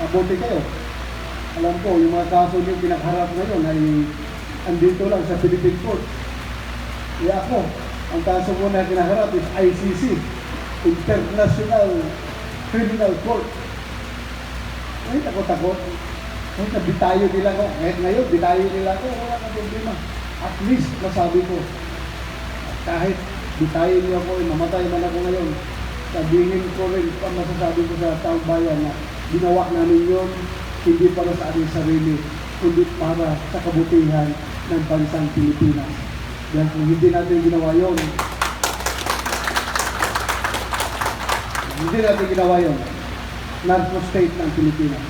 mabuti kayo. Alam ko, yung mga kaso yung pinakaharap ngayon ay andito lang sa Philippine Court. Kaya ako, ang kaso ko na kinaharap is ICC, International Criminal Court. Ay, takot-takot. Ay, bitayo nila ko. Ngayon, bitayo nila ko. Wala na problema. At least, masabi ko, kahit bitayo niyo ako, mamatay man ako ngayon, sabihin ko rin, ang masasabi ko sa taong bayan na ginawa namin yun, hindi para sa ating sarili, kundi para sa kabutihan ng bansang Pilipinas. Dahil kung hindi natin ginawa yun, narco state ng Pilipinas.